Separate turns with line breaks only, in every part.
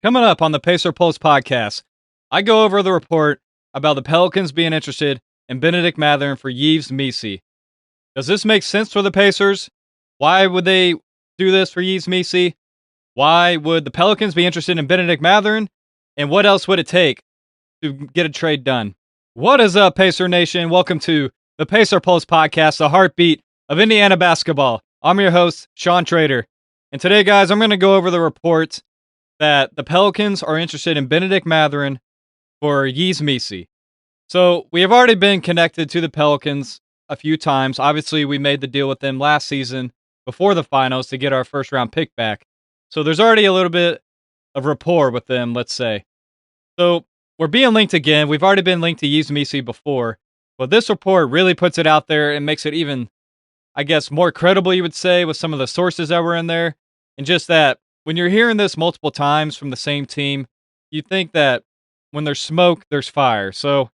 Coming up on the Pacer Pulse podcast, I go over the report about the Pelicans being interested in Bennedict Mathurin for Yves Missi. Does this make sense for the Pacers? Why would they do this for Yves Missi? Why would the Pelicans be interested in Bennedict Mathurin? And what else would it take to get a trade done? What is up, Pacer Nation? Welcome to the Pacer Pulse podcast, the heartbeat of Indiana basketball. I'm your host, Sean Trader. And today, guys, I'm going to go over the report that the Pelicans are interested in Bennedict Mathurin for Yves Missi. So we have already been connected to the Pelicans a few times. Obviously, we made the deal with them last season before the finals to get our first round pick back. So there's already a little bit of rapport with them, let's say. So we're being linked again. We've already been linked to Yves Missi before, but this report really puts it out there and makes it even, I guess, more credible, you would say, with some of the sources that were in there. And just that when you're hearing this multiple times from the same team, you think that when there's smoke, there's fire. So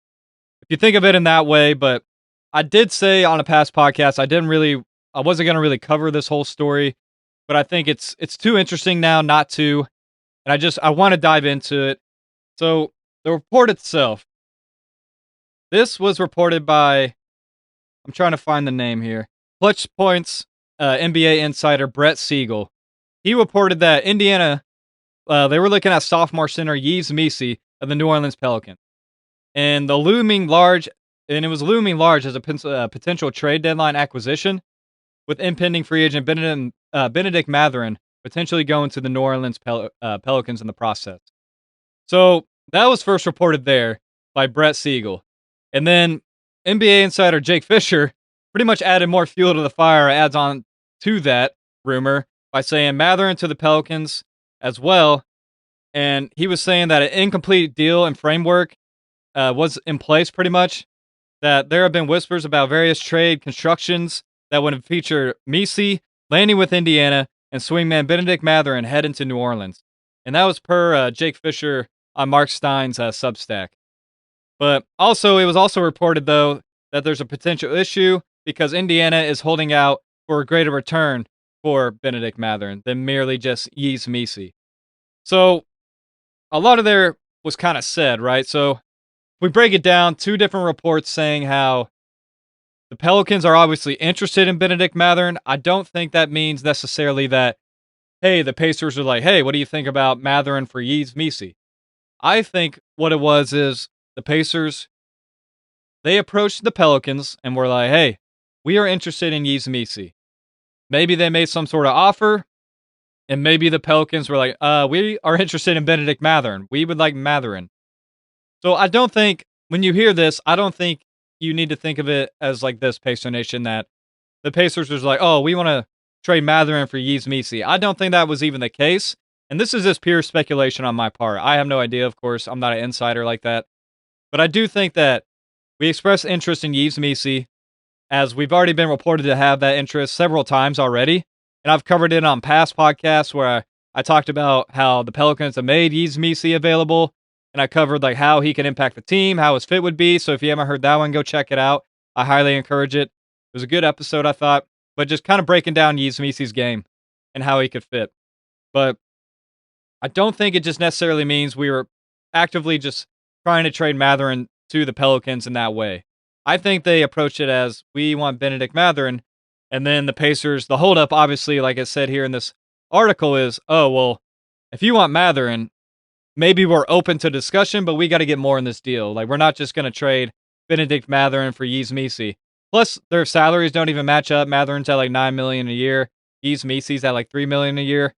if you think of it in that way, but I did say on a past podcast, I wasn't going to really cover this whole story, but I think it's too interesting now not to, and I want to dive into it. So the report itself, this was reported by, I'm trying to find the name here, Clutch Points NBA insider Brett Siegel. He reported that Indiana, they were looking at sophomore center Yves Missi of the New Orleans Pelicans. And it was looming large as a potential trade deadline acquisition, with impending free agent Bennedict Mathurin potentially going to the New Orleans Pelicans in the process. So that was first reported there by Brett Siegel. And then NBA insider Jake Fisher pretty much added more fuel to the fire, adds on to that rumor by saying Mathurin to the Pelicans as well. And he was saying that an incomplete deal and framework was in place pretty much, that there have been whispers about various trade constructions that would feature Missi landing with Indiana and swingman Bennedict Mathurin heading to New Orleans. And that was per Jake Fisher on Mark Stein's Substack. But also, it was also reported, though, that there's a potential issue because Indiana is holding out for a greater return for Bennedict Mathurin than merely just Yves Missi. So a lot of there was kind of said, right? So if we break it down, two different reports saying how the Pelicans are obviously interested in Bennedict Mathurin. I don't think that means necessarily that, hey, the Pacers are like, hey, what do you think about Mathurin for Yves Missi? I think what it was is the Pacers, they approached the Pelicans and were like, hey, we are interested in Yves Missi. Maybe they made some sort of offer, and maybe the Pelicans were like, we are interested in Bennedict Mathurin. We would like Mathurin. So I don't think, when you hear this, I don't think you need to think of it as like this, Pacer Nation, that the Pacers was like, oh, we want to trade Mathurin for Yves Missi. I don't think that was even the case. And this is just pure speculation on my part. I have no idea, of course. I'm not an insider like that. But I do think that we expressed interest in Yves Missi, as we've already been reported to have that interest several times already. And I've covered it on past podcasts where I talked about how the Pelicans have made Yves Missi available. And I covered like how he can impact the team, how his fit would be. So if you haven't heard that one, go check it out. I highly encourage it. It was a good episode, I thought. But just kind of breaking down Yves Missi's game and how he could fit. But I don't think it just necessarily means we were actively just trying to trade Mathurin to the Pelicans in that way. I think they approached it as, we want Bennedict Mathurin, and then the Pacers, the holdup, obviously, like I said here in this article, is, oh, well, if you want Mathurin, maybe we're open to discussion, but we got to get more in this deal. Like, we're not just going to trade Bennedict Mathurin for Yves Missi. Plus, their salaries don't even match up. Mathurin's at like $9 million a year. Yves Missi's at like $3 million a year.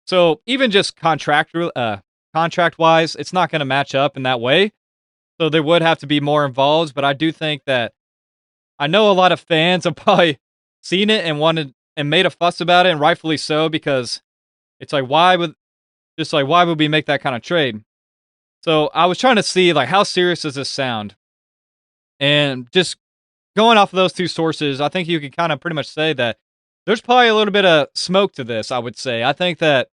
So even just contract-wise, it's not going to match up in that way. So there would have to be more involved, but I do think that I know a lot of fans have probably seen it and wanted and made a fuss about it, and rightfully so, because it's like, why would we make that kind of trade? So I was trying to see, like, how serious does this sound? And just going off of those two sources, I think you could kind of pretty much say that there's probably a little bit of smoke to this, I would say. I think that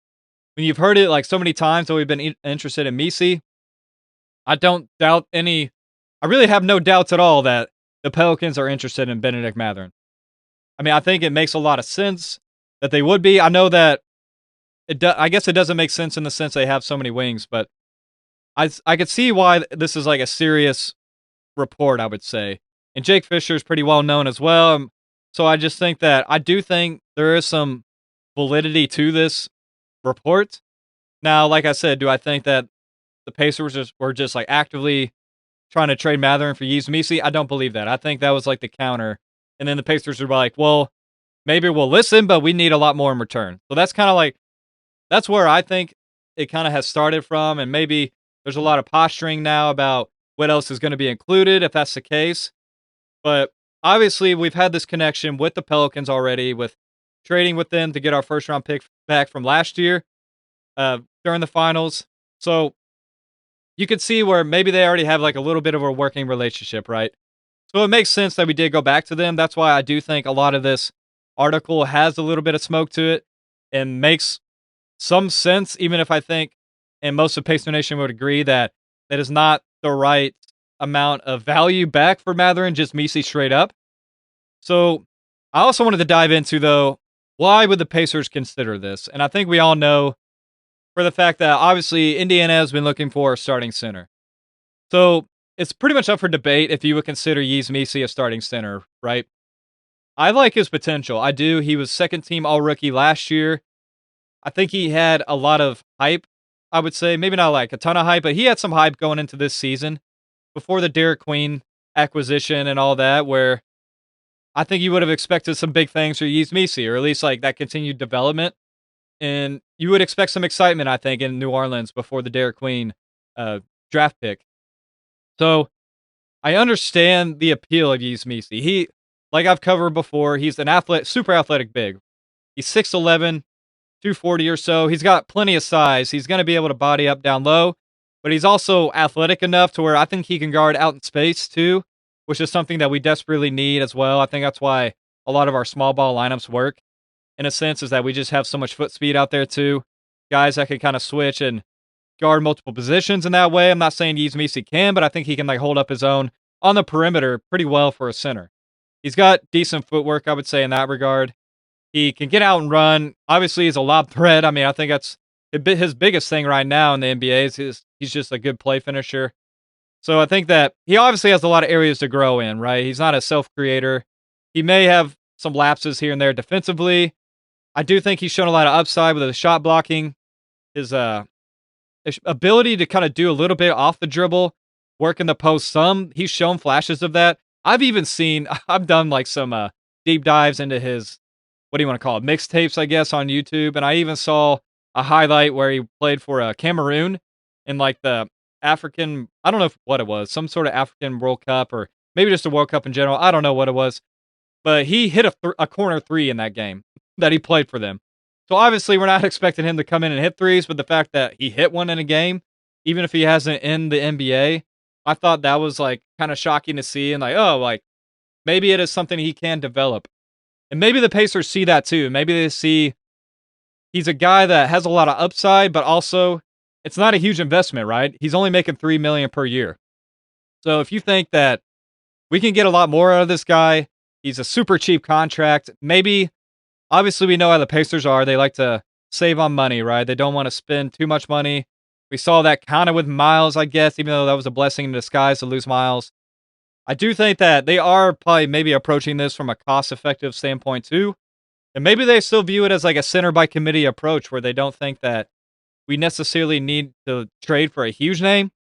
when you've heard it like so many times that we've been interested in Missi, I really have no doubts at all that the Pelicans are interested in Bennedict Mathurin. I mean, I think it makes a lot of sense that they would be. I know that I guess it doesn't make sense in the sense they have so many wings, but I could see why this is like a serious report, I would say. And Jake Fisher is pretty well known as well. So I just think that I do think there is some validity to this report. Now, like I said, do I think that the Pacers were just like actively trying to trade Mathurin for Yves Missi? I don't believe that. I think that was like the counter. And then the Pacers were like, well, maybe we'll listen, but we need a lot more in return. So that's kind of like, that's where I think it kind of has started from. And maybe there's a lot of posturing now about what else is going to be included if that's the case. But obviously, we've had this connection with the Pelicans already, with trading with them to get our first round pick back from last year during the finals. So you could see where maybe they already have like a little bit of a working relationship, right? So it makes sense that we did go back to them. That's why I do think a lot of this article has a little bit of smoke to it and makes some sense, even if I think, and most of Pacer Nation would agree, that that is not the right amount of value back for Mathurin, just Missi straight up. So I also wanted to dive into, though, why would the Pacers consider this? And I think we all know for the fact that obviously Indiana has been looking for a starting center. So it's pretty much up for debate if you would consider Yves Missi a starting center, right? I like his potential. I do. He was second team all rookie last year. I think he had a lot of hype, I would say. Maybe not like a ton of hype, but he had some hype going into this season before the Derick acquisition and all that, where I think you would have expected some big things for Yves Missi, or at least like that continued development. And you would expect some excitement, I think, in New Orleans before the Derick draft pick. So I understand the appeal of Yves Missi. He, like I've covered before, he's an super athletic big. He's 6'11", 240 or so. He's got plenty of size. He's going to be able to body up down low, but he's also athletic enough to where I think he can guard out in space too, which is something that we desperately need as well. I think that's why a lot of our small ball lineups work, in a sense, is that we just have so much foot speed out there too. Guys that can kind of switch and guard multiple positions in that way. I'm not saying Yves Missi can, but I think he can like hold up his own on the perimeter pretty well for a center. He's got decent footwork, I would say, in that regard. He can get out and run. Obviously, he's a lob threat. I mean, I think that's his biggest thing right now in the NBA is he's just a good play finisher. So I think that he obviously has a lot of areas to grow in, right? He's not a self-creator. He may have some lapses here and there defensively. I do think he's shown a lot of upside with his shot blocking, his ability to kind of do a little bit off the dribble, work in the post some. He's shown flashes of that. I've done like some deep dives into his, what do you want to call it, mixtapes, I guess, on YouTube. And I even saw a highlight where he played for Cameroon in like the African, I don't know what it was, some sort of African World Cup or maybe just a World Cup in general. I don't know what it was. But he hit a corner three in that game that he played for them. So obviously we're not expecting him to come in and hit threes, but the fact that he hit one in a game, even if he hasn't in the NBA, I thought that was like kind of shocking to see, and like, oh, like maybe it is something he can develop. And maybe the Pacers see that too. Maybe they see he's a guy that has a lot of upside, but also it's not a huge investment, right? He's only making $3 million per year. So if you think that we can get a lot more out of this guy, he's a super cheap contract. Maybe, obviously, we know how the Pacers are. They like to save on money, right? They don't want to spend too much money. We saw that kind of with Miles, I guess, even though that was a blessing in disguise to lose Miles. I do think that they are probably maybe approaching this from a cost-effective standpoint too. And maybe they still view it as like a center by committee approach where they don't think that we necessarily need to trade for a huge name.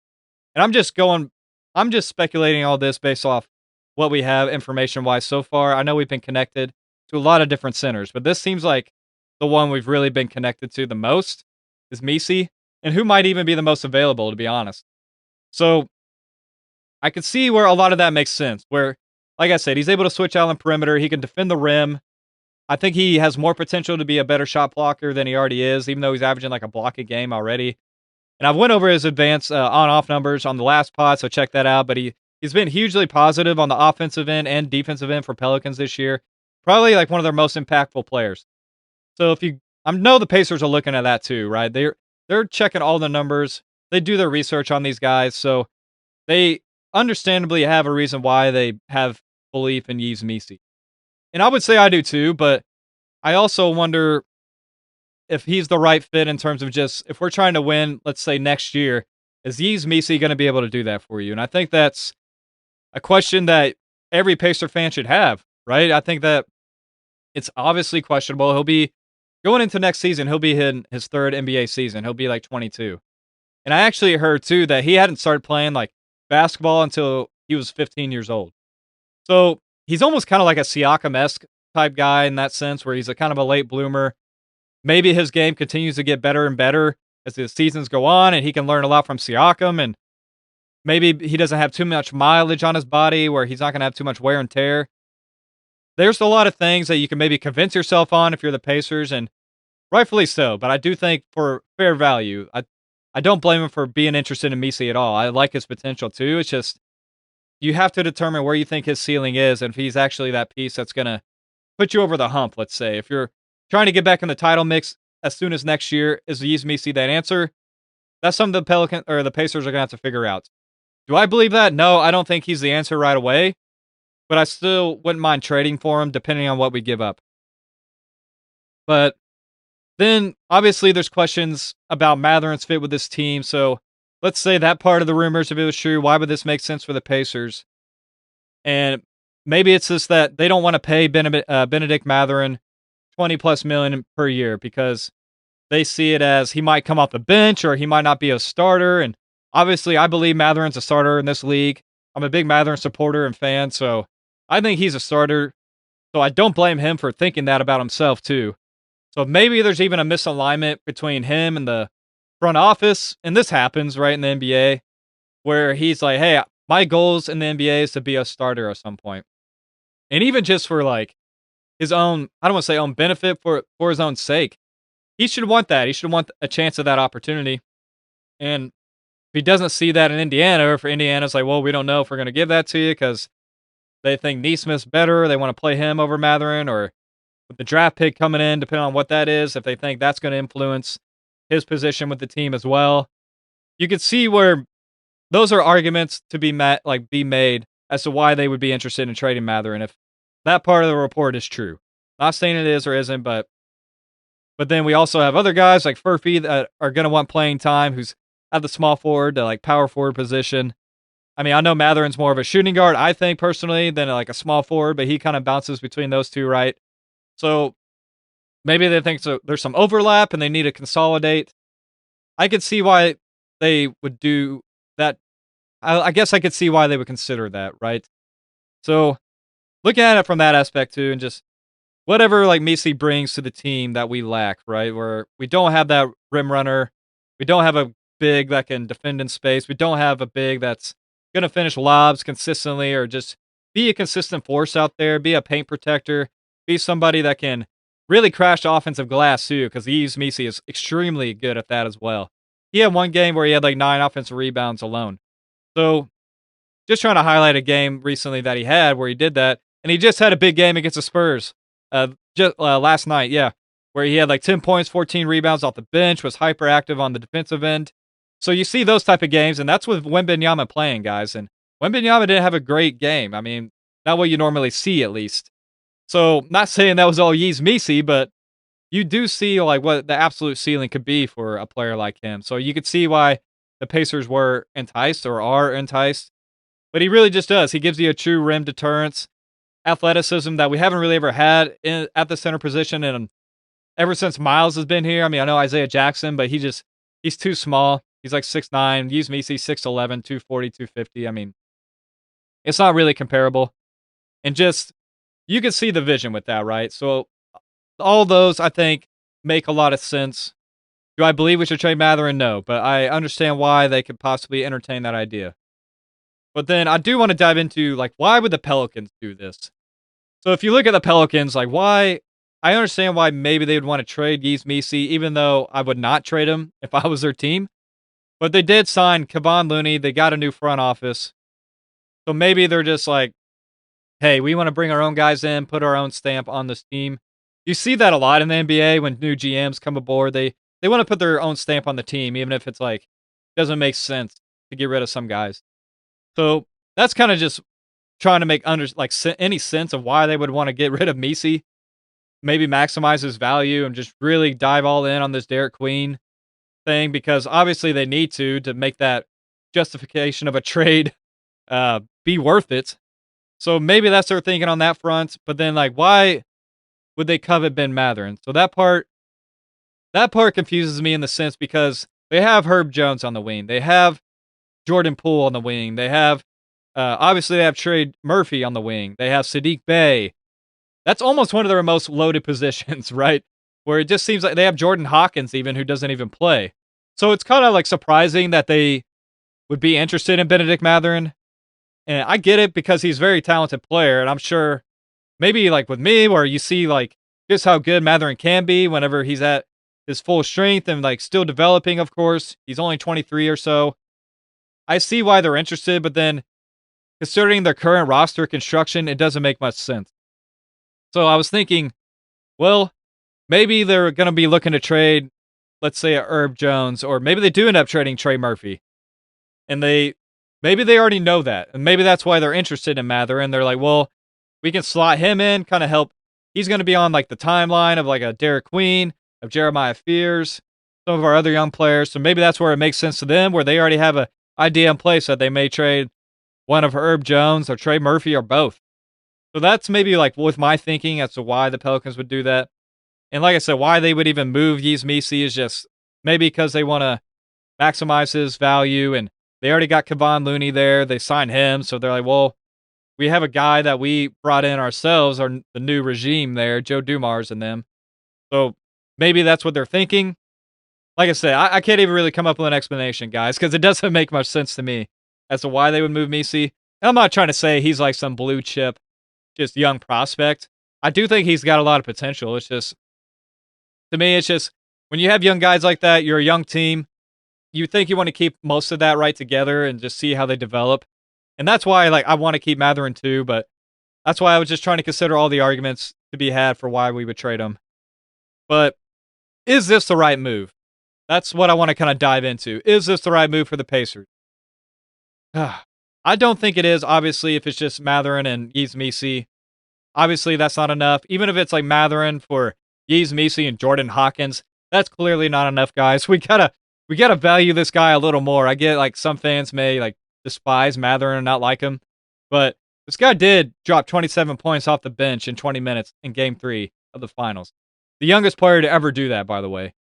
And I'm just speculating all this based off what we have information-wise so far. I know we've been connected to a lot of different centers, but this seems like the one we've really been connected to the most is Missi, and who might even be the most available, to be honest. So I could see where a lot of that makes sense, where, like I said, he's able to switch out on perimeter. He can defend the rim. I think he has more potential to be a better shot blocker than he already is, even though he's averaging like a block a game already. And I've went over his advanced on-off numbers on the last pod, so check that out. But he's been hugely positive on the offensive end and defensive end for Pelicans this year. Probably like one of their most impactful players. So I know the Pacers are looking at that too, right? They're checking all the numbers. They do their research on these guys, so they understandably have a reason why they have belief in Yves Missi. And I would say I do too, but I also wonder if he's the right fit in terms of just if we're trying to win, let's say next year, is Yves Missi going to be able to do that for you? And I think that's a question that every Pacer fan should have, right? I think that it's obviously questionable. He'll be going into next season. He'll be in his third NBA season. He'll be like 22. And I actually heard too that he hadn't started playing like basketball until he was 15 years old. So he's almost kind of like a Siakam-esque type guy in that sense, where he's a kind of a late bloomer. Maybe his game continues to get better and better as the seasons go on, and he can learn a lot from Siakam. And maybe he doesn't have too much mileage on his body, where he's not going to have too much wear and tear. There's a lot of things that you can maybe convince yourself on if you're the Pacers, and rightfully so. But I do think for fair value, I don't blame him for being interested in Missi at all. I like his potential too. It's just you have to determine where you think his ceiling is, and if he's actually that piece that's going to put you over the hump. Let's say if you're trying to get back in the title mix as soon as next year, is Yves Missi that answer? That's something the Pelican or the Pacers are going to have to figure out. Do I believe that? No, I don't think he's the answer right away, but I still wouldn't mind trading for him depending on what we give up. But then obviously there's questions about Mathurin's fit with this team. So let's say that part of the rumors, if it was true, why would this make sense for the Pacers? And maybe it's just that they don't want to pay Bennedict Mathurin 20 plus million per year because they see it as he might come off the bench or he might not be a starter. And obviously, I believe Mathurin's a starter in this league. I'm a big Mathurin supporter and fan, so I think he's a starter. So I don't blame him for thinking that about himself, too. So maybe there's even a misalignment between him and the front office. And this happens, right, in the NBA, where he's like, hey, my goals in the NBA is to be a starter at some point. And even just for like his own, I don't want to say own benefit, for his own sake, he should want that. He should want a chance of that opportunity. And if he doesn't see that in Indiana, or for Indiana's like, well, we don't know if we're going to give that to you because they think Neesmith's better, they want to play him over Mathurin, or with the draft pick coming in, depending on what that is, if they think that's going to influence his position with the team as well. You could see where those are arguments to be made as to why they would be interested in trading Mathurin if that part of the report is true. Not saying it is or isn't, but then we also have other guys like Furphy that are going to want playing time, who's at the small forward to like power forward position. I mean, I know Mathurin's more of a shooting guard, I think personally, than like a small forward, but he kind of bounces between those two, right? So maybe they think there's some overlap and they need to consolidate. I could see why they would do that. I guess I could see why they would consider that, right? So looking at it from that aspect too, and just whatever like Missi brings to the team that we lack, right? Where we don't have that rim runner, we don't have a big that can defend in space, we don't have a big that's gonna finish lobs consistently, or just be a consistent force out there, be a paint protector, be somebody that can really crash offensive glass too, because Yves Missi is extremely good at that as well. He had one game where he had like 9 offensive rebounds alone. So just trying to highlight a game recently that he had where he did that, and he just had a big game against the Spurs just last night, yeah, where he had like 10 points, 14 rebounds off the bench, was hyperactive on the defensive end. So you see those type of games, and that's with Wembanyama playing, guys. And Wembanyama didn't have a great game. I mean, not what you normally see, at least. So not saying that was all Yves Missi, but you do see like what the absolute ceiling could be for a player like him. So you could see why the Pacers were enticed or are enticed. But he really just does. He gives you a true rim deterrence, athleticism that we haven't really ever had at the center position, and ever since Miles has been here. I mean, I know Isaiah Jackson, but he's too small. He's like 6'9". Yves Missi 6'11", 240, 250. I mean, it's not really comparable. And just you can see the vision with that, right? So all those I think make a lot of sense. Do I believe we should trade Mathurin? No, but I understand why they could possibly entertain that idea. But then I do want to dive into like why would the Pelicans do this? So if you look at the Pelicans, like why, I understand why maybe they would want to trade Yves Missi, even though I would not trade him if I was their team. But they did sign Kevon Looney. They got a new front office. So maybe they're just like, hey, we want to bring our own guys in, put our own stamp on this team. You see that a lot in the NBA when new GMs come aboard. They want to put their own stamp on the team, even if it's like doesn't make sense to get rid of some guys. So that's kind of just trying to make any sense of why they would want to get rid of Missi. maybe maximize his value and just really dive all in on this Derick Queen thing because obviously they need to make that justification of a trade be worth it. So maybe that's their thinking on that front. But then, like, why would they covet Ben Mathurin? So that part confuses me in the sense because they have Herb Jones on the wing, they have Jordan Poole on the wing, they have obviously they have Trey Murphy on the wing, they have Sadiq Bey. That's almost one of their most loaded positions, right? Where it just seems like they have Jordan Hawkins even who doesn't even play. So it's kind of like surprising that they would be interested in Bennedict Mathurin. And I get it because he's a very talented player, and I'm sure maybe like with me, where you see like just how good Mathurin can be whenever he's at his full strength and like still developing, of course. He's only 23 or so. I see why they're interested, but then considering their current roster construction, it doesn't make much sense. So I was thinking, well, maybe they're going to be looking to trade, let's say, a Herb Jones, or maybe they do end up trading Trey Murphy. And maybe they already know that. And maybe that's why they're interested in Mathurin. They're like, well, we can slot him in, kind of help. He's going to be on like the timeline of like a Derick Queen, of Jeremiah Fears, some of our other young players. So maybe that's where it makes sense to them, where they already have an idea in place that they may trade one of Herb Jones or Trey Murphy or both. So that's maybe like with my thinking as to why the Pelicans would do that. And like I said, why they would even move Yves Missi is just maybe because they want to maximize his value. And they already got Kevon Looney there. They signed him. So they're like, well, we have a guy that we brought in ourselves, or the new regime there, Joe Dumars and them. So maybe that's what they're thinking. Like I said, I can't even really come up with an explanation, guys, because it doesn't make much sense to me as to why they would move Missi. And I'm not trying to say he's like some blue chip, just young prospect. I do think he's got a lot of potential. It's just, to me, it's just when you have young guys like that, you're a young team. You think you want to keep most of that right together and just see how they develop. And that's why like I want to keep Mathurin too, but that's why I was just trying to consider all the arguments to be had for why we would trade him. But is this the right move? That's what I want to kind of dive into. Is this the right move for the Pacers? I don't think it is, obviously, if it's just Mathurin and Yves Missi. Obviously, that's not enough. Even if it's like Mathurin for Yves Missi and Jordan Hawkins, that's clearly not enough, guys. We gotta value this guy a little more. I get like some fans may like despise Mathurin and not like him, but this guy did drop 27 points off the bench in 20 minutes in Game 3 of the Finals. The youngest player to ever do that, by the way.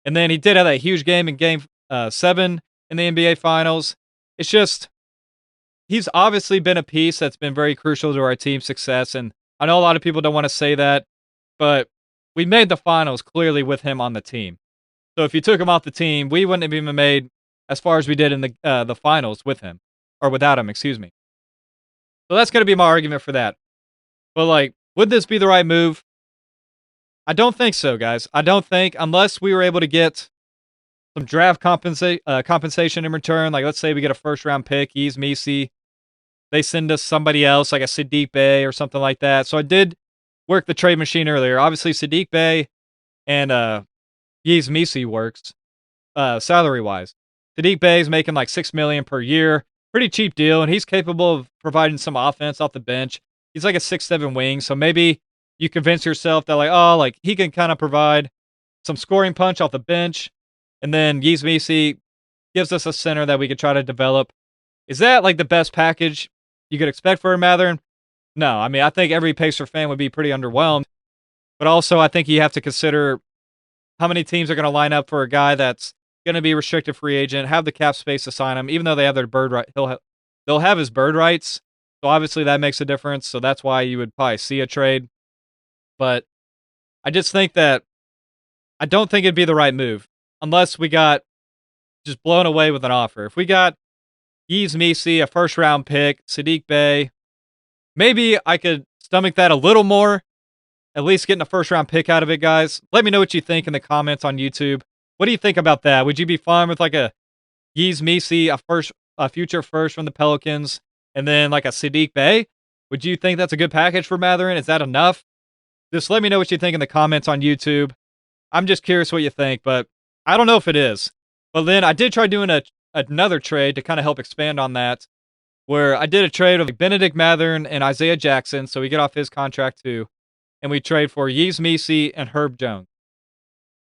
And then he did have that huge game in Game 7 in the NBA Finals. It's just, he's obviously been a piece that's been very crucial to our team's success, and I know a lot of people don't want to say that, but we made the Finals clearly with him on the team. So if you took him off the team, we wouldn't have even made as far as we did in the Finals with him, or without him, excuse me. So that's going to be my argument for that. But like, would this be the right move? I don't think so, guys. I don't think, unless we were able to get some draft compensation in return. Like, let's say we get a first-round pick, Yves Missi. They send us somebody else, like a Sadiq Bey or something like that. So I did work the trade machine earlier. Obviously, Sadiq Bey and Yves Missi works salary-wise. Sadiq Bey is making like $6 million per year. Pretty cheap deal, and he's capable of providing some offense off the bench. He's like a 6'7" wing, so maybe you convince yourself that like, oh, like he can kind of provide some scoring punch off the bench, and then Yves Missi gives us a center that we could try to develop. Is that like the best package you could expect for a Mathurin? No, I mean, I think every Pacer fan would be pretty underwhelmed, but also I think you have to consider how many teams are going to line up for a guy that's going to be restricted free agent, have the cap space to sign him, even though they have their bird right. They'll have his bird rights, so obviously that makes a difference. So that's why you would probably see a trade. But I just think that I don't think it'd be the right move unless we got just blown away with an offer. If we got Yves Missi, a first-round pick, Sadiq Bey, maybe I could stomach that a little more, at least getting a first-round pick out of it, guys. Let me know what you think in the comments on YouTube. What do you think about that? Would you be fine with like a Yves Missi, a future first from the Pelicans, and then like a Sadiq Bey? Would you think that's a good package for Mathurin? Is that enough? Just let me know what you think in the comments on YouTube. I'm just curious what you think, but I don't know if it is. But then I did try doing another trade to kind of help expand on that, where I did a trade of Bennedict Mathurin and Isaiah Jackson, so we get off his contract too. and we trade for Yves Missi and Herb Jones.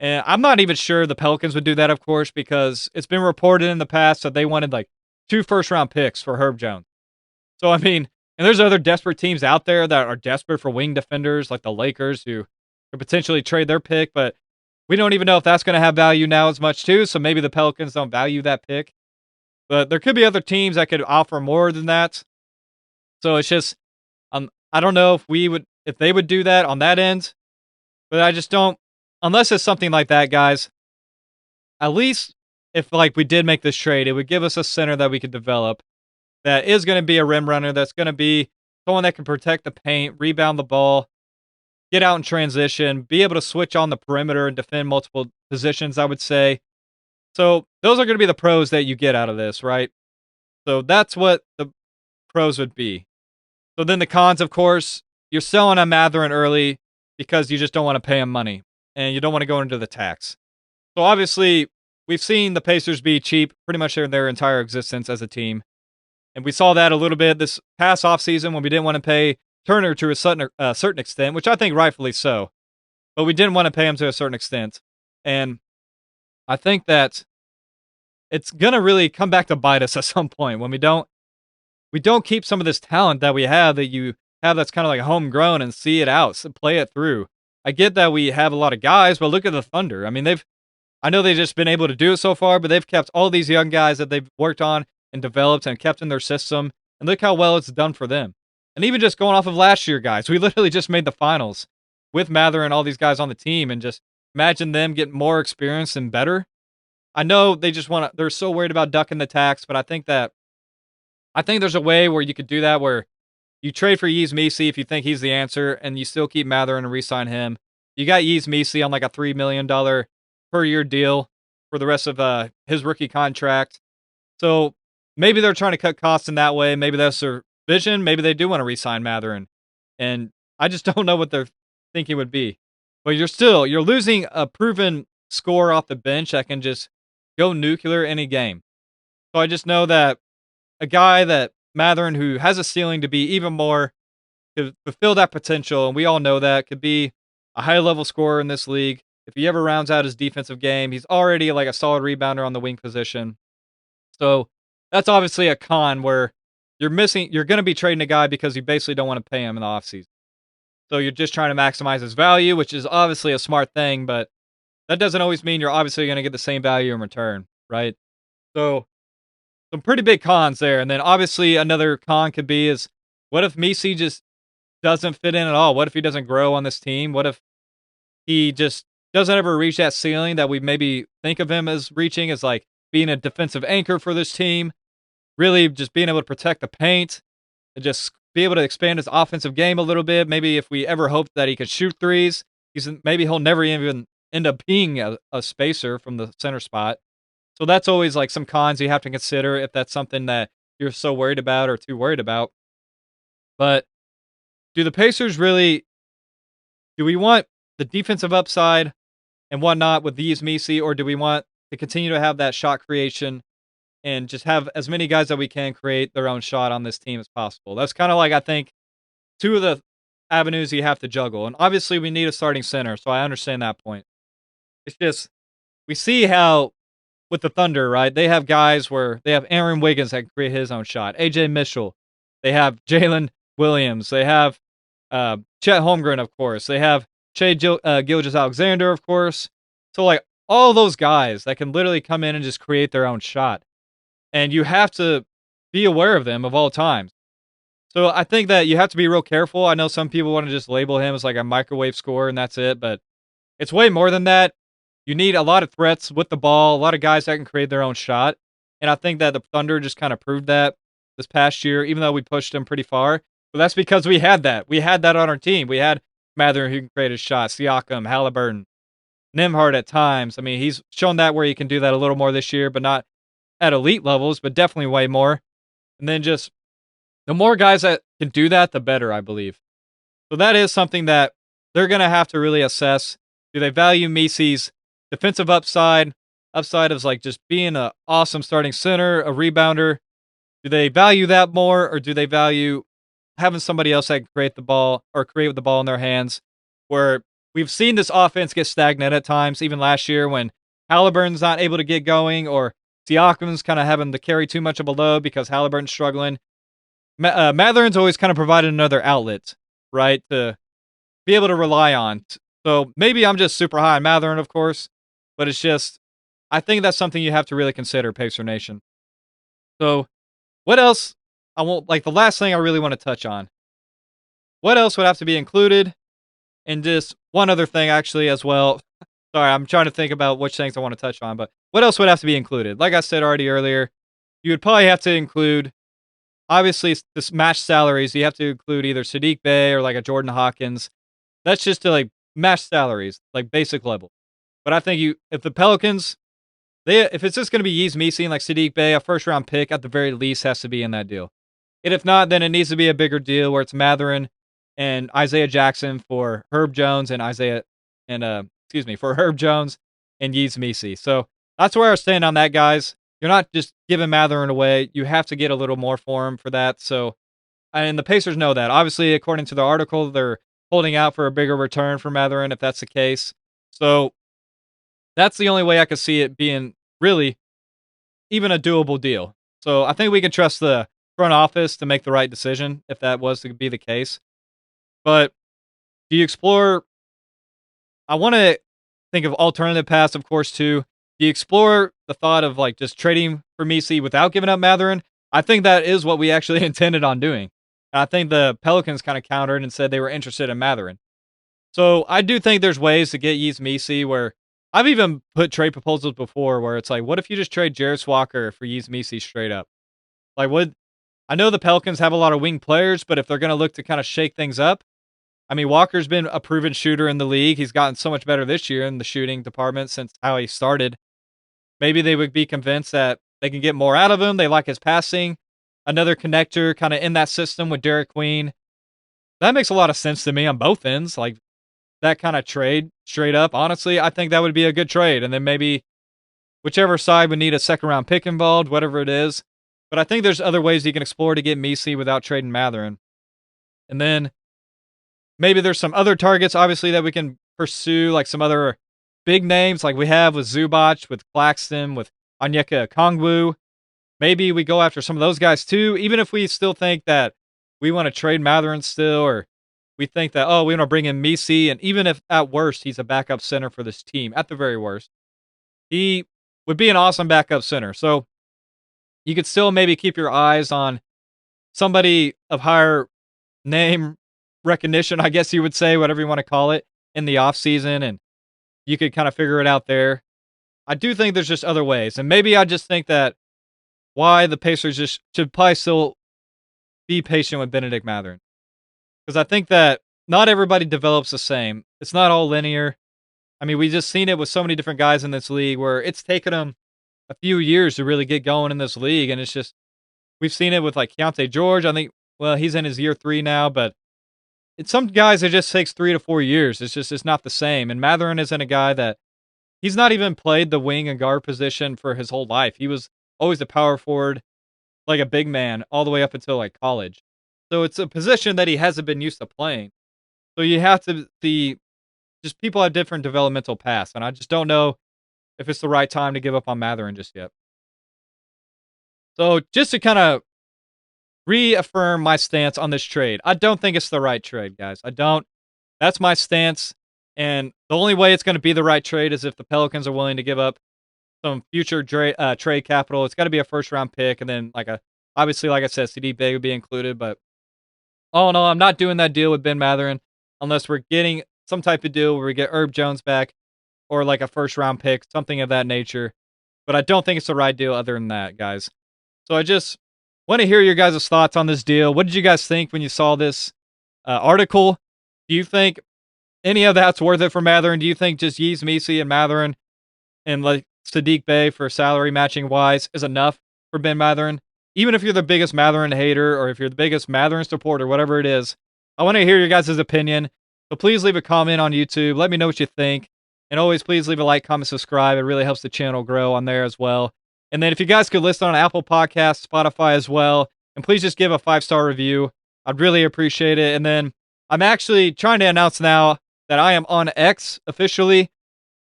And I'm not even sure the Pelicans would do that, of course, because it's been reported in the past that they wanted like 2 first-round picks for Herb Jones. So, I mean, and there's other desperate teams out there that are desperate for wing defenders, like the Lakers, who could potentially trade their pick, but we don't even know if that's going to have value now as much, too. So maybe the Pelicans don't value that pick. But there could be other teams that could offer more than that. So it's just, I don't know if they would do that on that end, but I just don't, unless it's something like that, guys. At least if like we did make this trade, it would give us a center that we could develop that is going to be a rim runner, that's going to be someone that can protect the paint, rebound the ball, get out in transition, be able to switch on the perimeter and defend multiple positions, I would say. So those are going to be the pros that you get out of this, right? So that's what the pros would be. So then the cons, of course, you're selling on Mathurin early because you just don't want to pay him money and you don't want to go into the tax. So obviously, we've seen the Pacers be cheap pretty much their entire existence as a team. And we saw that a little bit this past offseason when we didn't want to pay Turner to a certain extent, which I think rightfully so. But we didn't want to pay him to a certain extent. And I think that it's going to really come back to bite us at some point when we don't keep some of this talent that we have that you have that's kind of like homegrown and see it out, so play it through. I get that we have a lot of guys, but look at the Thunder. I mean, I know they've just been able to do it so far, but they've kept all these young guys that they've worked on and developed and kept in their system, and look how well it's done for them. And even just going off of last year, guys, we literally just made the finals with Mather and all these guys on the team, and just imagine them getting more experience and better. I know they're so worried about ducking the tax, but I think there's a way where you could do that where you trade for Yves Missi if you think he's the answer, and you still keep Mather and re-sign him. You got Yves Missi on like a $3 million per year deal for the rest of his rookie contract. So maybe they're trying to cut costs in that way. Maybe that's their vision. Maybe they do want to re-sign Mathurin. And I just don't know what their thinking would be. But you're losing a proven scorer off the bench that can just go nuclear any game. So I just know that a guy that Mathurin, who has a ceiling to be even more, to fulfill that potential, and we all know that, could be a high-level scorer in this league. If he ever rounds out his defensive game, he's already like a solid rebounder on the wing position. So that's obviously a con where you're going to be trading a guy because you basically don't want to pay him in the offseason. So you're just trying to maximize his value, which is obviously a smart thing, but that doesn't always mean you're obviously going to get the same value in return, right? So some pretty big cons there. And then obviously another con could be is, what if Missi just doesn't fit in at all? What if he doesn't grow on this team? What if he just doesn't ever reach that ceiling that we maybe think of him as reaching, as like being a defensive anchor for this team, really just being able to protect the paint and just be able to expand his offensive game a little bit. Maybe if we ever hoped that he could shoot threes, maybe he'll never even end up being a spacer from the center spot. So that's always like some cons you have to consider if that's something that you're so worried about or too worried about. But do the Pacers really, do we want the defensive upside and whatnot with Yves Missi, or do we want to continue to have that shot creation and just have as many guys that we can create their own shot on this team as possible? That's kind of like, I think, two of the avenues you have to juggle. And obviously we need a starting center, so I understand that point. It's just, we see how with the Thunder, right? They have guys where they have Aaron Wiggins that can create his own shot. AJ Mitchell. They have Jalen Williams. They have Chet Holmgren, of course. They have Gilgeous-Alexander, of course. So, like, all those guys that can literally come in and just create their own shot. And you have to be aware of them of all times. So I think that you have to be real careful. I know some people want to just label him as like a microwave scorer and that's it, but it's way more than that. You need a lot of threats with the ball, a lot of guys that can create their own shot. And I think that the Thunder just kind of proved that this past year, even though we pushed them pretty far. But that's because we had that. We had that on our team. We had Mather who can create his shot, Siakam, Halliburton, Nembhard at times. I mean, he's shown that where he can do that a little more this year, but not at elite levels, but definitely way more. And then just the more guys that can do that, the better, I believe. So that is something that they're going to have to really assess. Do they value Missi's defensive upside of like just being an awesome starting center, a rebounder? Do they value that more, or do they value having somebody else that can create the ball or create with the ball in their hands where we've seen this offense get stagnant at times, even last year when Halliburton's not able to get going or Siakam's kind of having to carry too much of a load because Halliburton's struggling. Mathurin's always kind of provided another outlet, right, to be able to rely on. So maybe I'm just super high on Mathurin, of course, but it's just, I think that's something you have to really consider, Pacer Nation. So what else? I won't, like, the last thing I really want to touch on. What else would have to be included? And just one other thing, actually, as well. Sorry, I'm trying to think about which things I want to touch on, but what else would have to be included? Like I said already earlier, you would probably have to include, obviously, this match salaries. You have to include either Sadiq Bey or like a Jordan Hawkins. That's just to like match salaries, like basic level. But I think if the Pelicans, if it's just going to be Yves Missi and like Sadiq Bey, a first round pick at the very least has to be in that deal. And if not, then it needs to be a bigger deal where it's Mathurin and Isaiah Jackson for Herb Jones and for Herb Jones and Yves Missi. So that's where I stand on that, guys. You're not just giving Mathurin away. You have to get a little more for him for that. So, and the Pacers know that. Obviously, according to the article, they're holding out for a bigger return for Mathurin if that's the case. So that's the only way I could see it being really even a doable deal. So I think we can trust the front office to make the right decision if that was to be the case. But do you explore? I want to think of alternative paths, of course, too. Do you explore the thought of like just trading for Missi without giving up Mathurin? I think that is what we actually intended on doing. And I think the Pelicans kind of countered and said they were interested in Mathurin. So I do think there's ways to get Yves Missi where I've even put trade proposals before where it's like, what if you just trade Jarris Walker for Yves Missi straight up? Like, I know the Pelicans have a lot of wing players, but if they're going to look to kind of shake things up, I mean, Walker's been a proven shooter in the league. He's gotten so much better this year in the shooting department since how he started. Maybe they would be convinced that they can get more out of him. They like his passing. Another connector kind of in that system with Derick Queen. That makes a lot of sense to me on both ends. Like that kind of trade straight up. Honestly, I think that would be a good trade. And then maybe whichever side would need a second round pick involved, whatever it is. But I think there's other ways you can explore to get Missi without trading Mathurin. And then maybe there's some other targets, obviously, that we can pursue, like some other big names like we have with Zubac, with Claxton, with Onyeka Okongwu. Maybe we go after some of those guys too, even if we still think that we want to trade Mathurin still, or we think that, we want to bring in Missi, and even if at worst he's a backup center for this team, at the very worst, he would be an awesome backup center. So you could still maybe keep your eyes on somebody of higher name recognition, I guess you would say, whatever you want to call it, in the offseason, and you could kind of figure it out there. I do think there's just other ways, and maybe I just think that why the Pacers just should probably still be patient with Bennedict Mathurin. Because I think that not everybody develops the same. It's not all linear. I mean, we just seen it with so many different guys in this league where it's taken them a few years to really get going in this league, and it's just, we've seen it with like Keontae George. I think, well, he's in his year 3 now, but some guys it just takes 3 to 4 years. It's not the same. And Mathurin isn't a guy that he's not even played the wing and guard position for his whole life. He was always a power forward, like a big man, all the way up until like college. So it's a position that he hasn't been used to playing. So you have to see, just people have different developmental paths, and I just don't know if it's the right time to give up on Mathurin just yet. So just to kind of reaffirm my stance on this trade, I don't think it's the right trade, guys. I don't. That's my stance, and the only way it's going to be the right trade is if the Pelicans are willing to give up some future trade capital. It's got to be a first-round pick, and then obviously, like I said, Sadiq Bey would be included. But all in all, I'm not doing that deal with Ben Mathurin unless we're getting some type of deal where we get Herb Jones back or like a first-round pick, something of that nature. But I don't think it's the right deal other than that, guys. So I just want to hear your guys' thoughts on this deal. What did you guys think when you saw this article? Do you think any of that's worth it for Mathurin? Do you think just Yves Missi and Mathurin and like Sadiq Bey for salary matching wise is enough for Ben Mathurin? Even if you're the biggest Mathurin hater or if you're the biggest Mathurin supporter, whatever it is, I want to hear your guys' opinion. So please leave a comment on YouTube. Let me know what you think. And always please leave a like, comment, subscribe. It really helps the channel grow on there as well. And then if you guys could listen on Apple Podcasts, Spotify as well, and please just give a 5-star review. I'd really appreciate it. And then I'm actually trying to announce now, that I am on X officially.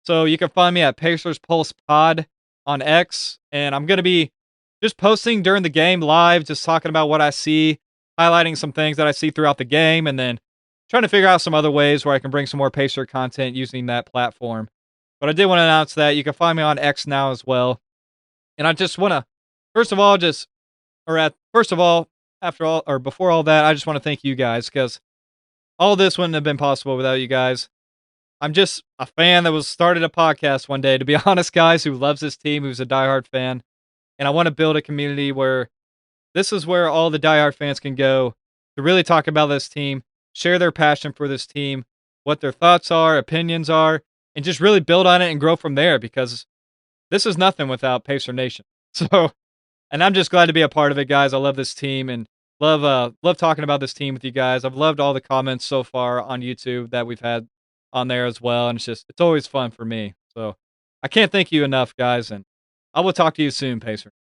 So you can find me at Pacers Pulse Pod on X, and I'm gonna be just posting during the game live, just talking about what I see, highlighting some things that I see throughout the game, and then trying to figure out some other ways where I can bring some more Pacer content using that platform. But I did want to announce that you can find me on X now as well. And I just want to, first of all, just or at first of all, after all or before all that, I just want to thank you guys because all this wouldn't have been possible without you guys. I'm just a fan that was started a podcast one day, to be honest, guys, who loves this team, who's a diehard fan, and I want to build a community where this is where all the diehard fans can go to really talk about this team, share their passion for this team, what their thoughts are, opinions are, and just really build on it and grow from there because this is nothing without Pacer Nation. So, and I'm just glad to be a part of it, guys. I love this team and love talking about this team with you guys. I've loved all the comments so far on YouTube that we've had on there as well, and it's always fun for me. So, I can't thank you enough, guys, and I will talk to you soon, Pacer.